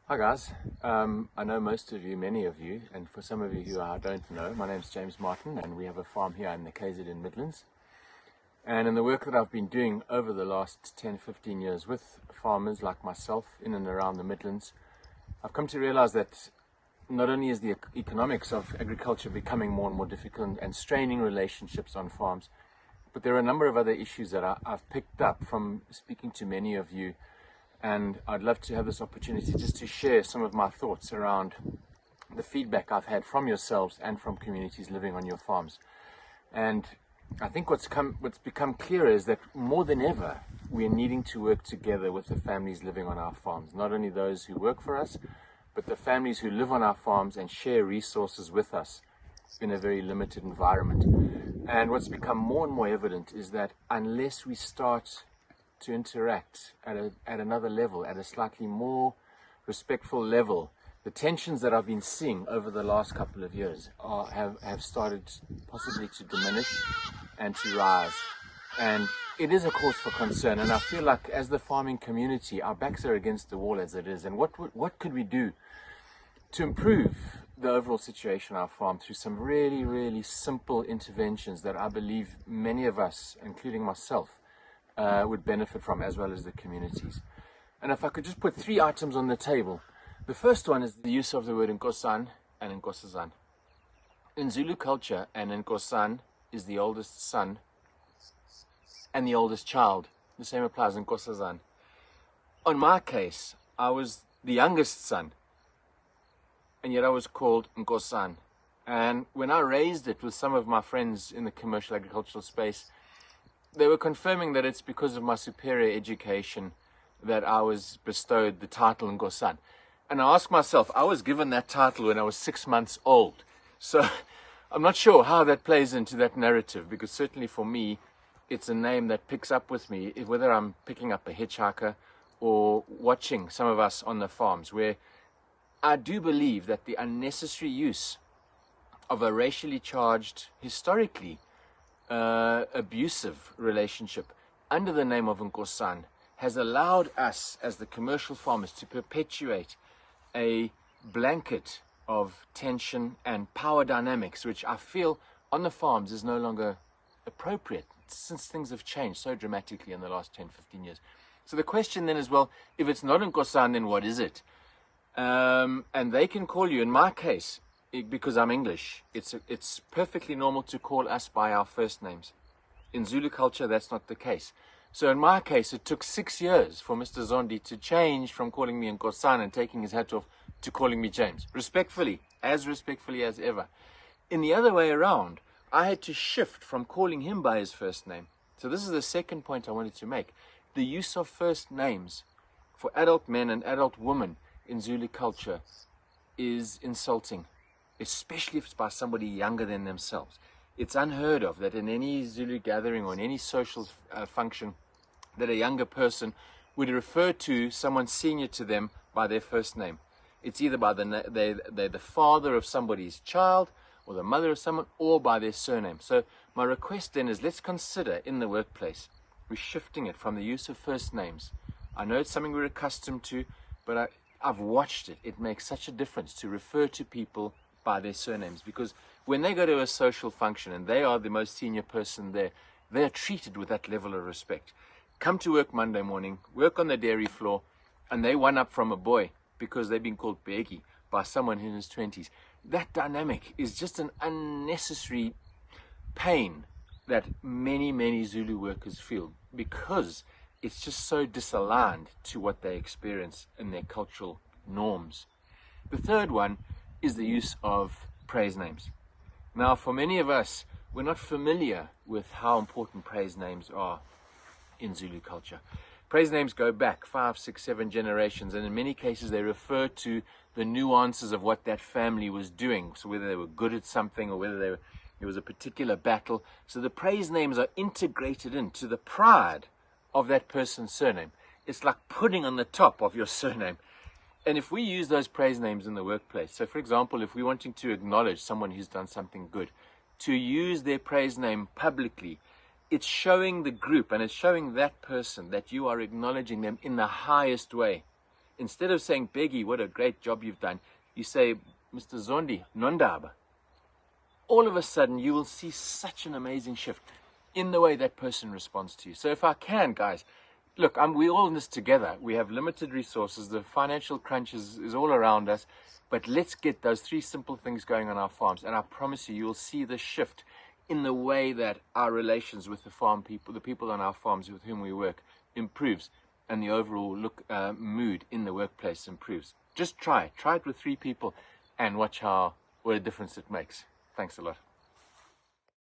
Hi guys, I know most of you, many of you, and for some of you who I don't know, my name's James Martin and we have a farm here in the KZN Midlands. And in the work that I've been doing over the last 10-15 years with farmers like myself in and around the Midlands, I've come to realize that not only is the economics of agriculture becoming more and more difficult and straining relationships on farms, but there are a number of other issues that I've picked up from speaking to many of you. And I'd love to have this opportunity just to share some of my thoughts around the feedback I've had from yourselves and from communities living on your farms. And I think what's become clearer is that more than ever, we are needing to work together with the families living on our farms. Not only those who work for us, but the families who live on our farms and share resources with us in a very limited environment. And what's become more and more evident is that unless we start to interact at another level, at a slightly more respectful level, the tensions that I've been seeing over the last couple of years have started possibly to diminish and to rise. And it is a cause for concern, and I feel like as the farming community, our backs are against the wall as it is. And what could we do to improve the overall situation on our farm through some really, really simple interventions that I believe many of us, including myself, would benefit from, as well as the communities. And if I could just put three items on the table. The first one is the use of the word Nkosan and Nkosazana. In Zulu culture, an Nkosan is the oldest son and the oldest child. The same applies in Nkosazana. On my case, I was the youngest son, and yet I was called Nkosan. And when I raised it with some of my friends in the commercial agricultural space, they were confirming that it's because of my superior education that I was bestowed the title Nkosan. And I asked myself, I was given that title when I was 6 months old. So I'm not sure how that plays into that narrative, because certainly for me, it's a name that picks up with me, whether I'm picking up a hitchhiker or watching some of us on the farms, where I do believe that the unnecessary use of a racially charged, historically, abusive relationship under the name of Nkosan has allowed us as the commercial farmers to perpetuate a blanket of tension and power dynamics, which I feel on the farms is no longer appropriate since things have changed so dramatically in the last 10-15 years. So the question then is, well, if it's not Nkosan, then what is it? And they can call you, in my case, because I'm English, it's perfectly normal to call us by our first names. In Zulu culture, that's not the case. So in my case, it took 6 years for Mr. Zondi to change from calling me Nkosan and taking his hat off to calling me James. Respectfully as ever. In the other way around, I had to shift from calling him by his first name. So this is the second point I wanted to make. The use of first names for adult men and adult women in Zulu culture is insulting, especially if it's by somebody younger than themselves. It's unheard of that in any Zulu gathering or in any social function that a younger person would refer to someone senior to them by their first name. It's either by they're the father of somebody's child or the mother of someone, or by their surname. So my request then is, let's consider in the workplace, we're shifting it from the use of first names. I know it's something we're accustomed to, but I've watched it. It makes such a difference to refer to people by their surnames, because when they go to a social function and they are the most senior person there, they are treated with that level of respect. Come to work Monday morning, work on the dairy floor, and they one up from a boy because they've been called Begi by someone in his 20s. That dynamic is just an unnecessary pain that many, many Zulu workers feel, because it's just so disaligned to what they experience in their cultural norms. The third one is the use of praise names. Now, for many of us, we're not familiar with how important praise names are in Zulu culture. Praise names go back 5, 6, 7 generations, and in many cases they refer to the nuances of what that family was doing. So whether they were good at something or whether there was a particular battle. So the praise names are integrated into the pride of that person's surname. It's like putting on the top of your surname. And if we use those praise names in the workplace, so for example, if we're wanting to acknowledge someone who's done something good, to use their praise name publicly, it's showing the group and it's showing that person that you are acknowledging them in the highest way. instead of saying, Begi, what a great job you've done, you say, Mr. Zondi, Nondaba. All of a sudden, you will see such an amazing shift in the way that person responds to you. So if I can, guys, look, we're all in this together. We have limited resources. The financial crunch is all around us. But let's get those 3 simple things going on our farms. And I promise you, you'll see the shift in the way that our relations with the farm people, the people on our farms with whom we work, improves. And the overall mood in the workplace improves. Just try it. Try it with 3 people and watch what a difference it makes. Thanks a lot.